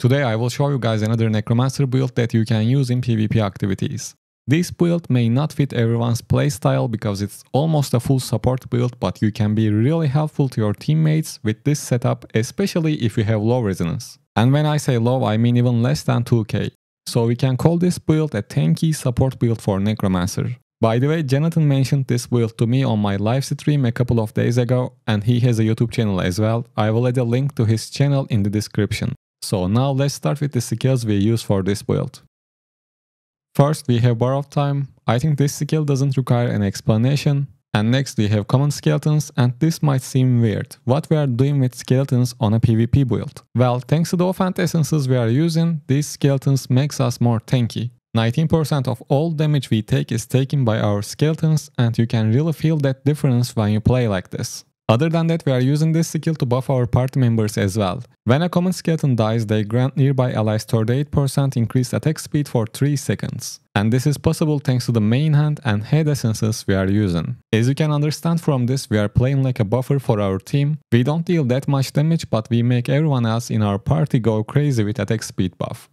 Today I will show you guys another Necromancer build that you can use in PvP activities. This build may not fit everyone's playstyle because it's almost a full support build, but you can be really helpful to your teammates with this setup, especially if you have low resonance. And when I say low, I mean even less than 2k. So we can call this build a tanky support build for Necromancer. By the way, Jonathan mentioned this build to me on my live stream a couple of days ago, and he has a YouTube channel as well. I will add a link to his channel in the description. So now let's start with the skills we use for this build. First we have Borrowed Time. I think this skill doesn't require an explanation. And next we have Common Skeletons, and this might seem weird. What we are doing with skeletons on a PvP build? Well, thanks to the offhand essences we are using, these skeletons makes us more tanky. 19% of all damage we take is taken by our skeletons, and you can really feel that difference when you play like this. Other than that, we are using this skill to buff our party members as well. When a common skeleton dies, they grant nearby allies 38% increased attack speed for 3 seconds. And this is possible thanks to the main hand and head essences we are using. As you can understand from this, we are playing like a buffer for our team. We don't deal that much damage, but we make everyone else in our party go crazy with attack speed buff.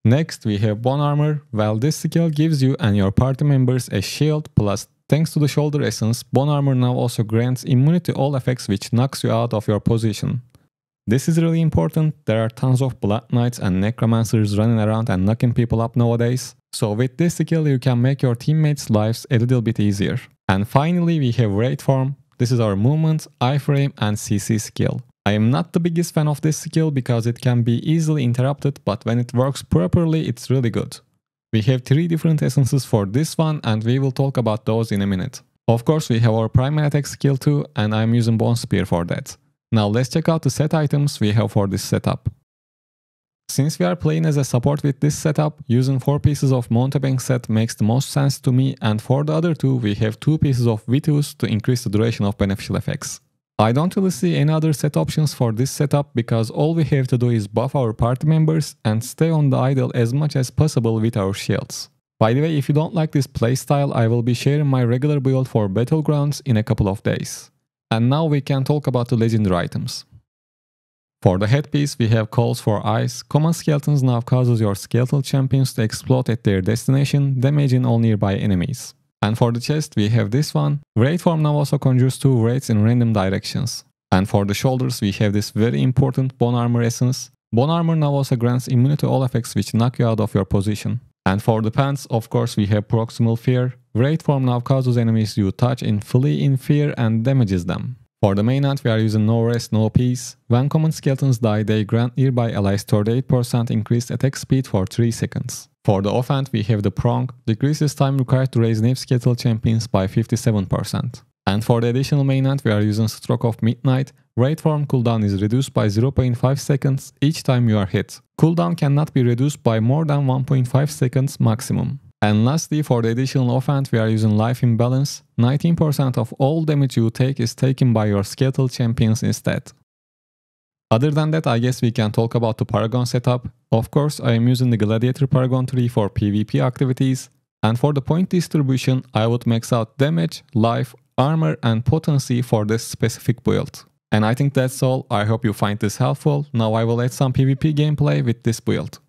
Next, we have Bone Armor. Well, this skill gives you and your party members a shield, plus thanks to the shoulder essence, Bone Armor now also grants immunity to all effects which knocks you out of your position. This is really important. There are tons of Blood Knights and Necromancers running around and knocking people up nowadays. So with this skill you can make your teammates' lives a little bit easier. And finally we have Raid Form. This is our movement, iframe and CC skill. I am not the biggest fan of this skill because it can be easily interrupted, but when it works properly it's really good. We have 3 different essences for this one, and we will talk about those in a minute. Of course we have our primary attack skill too, and I am using Bone Spear for that. Now let's check out the set items we have for this setup. Since we are playing as a support with this setup, using 4 pieces of Mountebank set makes the most sense to me, and for the other 2 we have 2 pieces of Vitus to increase the duration of beneficial effects. I don't really see any other set options for this setup because all we have to do is buff our party members and stay on the idle as much as possible with our shields. By the way, if you don't like this playstyle, I will be sharing my regular build for Battlegrounds in a couple of days. And now we can talk about the legendary items. For the headpiece we have Calls for Eyes. Common Skeletons now causes your skeletal champions to explode at their destination, damaging all nearby enemies. And for the chest we have this one. Raid Form now also conjures 2 raids in random directions. And for the shoulders we have this very important Bone Armor essence. Bone Armor now also grants immunity to all effects which knock you out of your position. And for the pants, of course we have Proximal Fear. Raid Form now causes enemies you touch in flee in fear and damages them. For the main hand we are using No Rest, No Peace. When common skeletons die, they grant nearby allies 38% increased attack speed for 3 seconds. For the offhand we have the Prong, decreases time required to raise knave skeletal champions by 57%. And for the additional main hand we are using Stroke of Midnight. Raid Form cooldown is reduced by 0.5 seconds each time you are hit. Cooldown cannot be reduced by more than 1.5 seconds maximum. And lastly, for the additional offhand we are using Life Imbalance. 19% of all damage you take is taken by your skeletal champions instead. Other than that, I guess we can talk about the Paragon setup. Of course, I am using the Gladiator Paragon tree for PvP activities. And for the point distribution, I would max out damage, life, armor and potency for this specific build. And I think that's all. I hope you find this helpful. Now I will add some PvP gameplay with this build.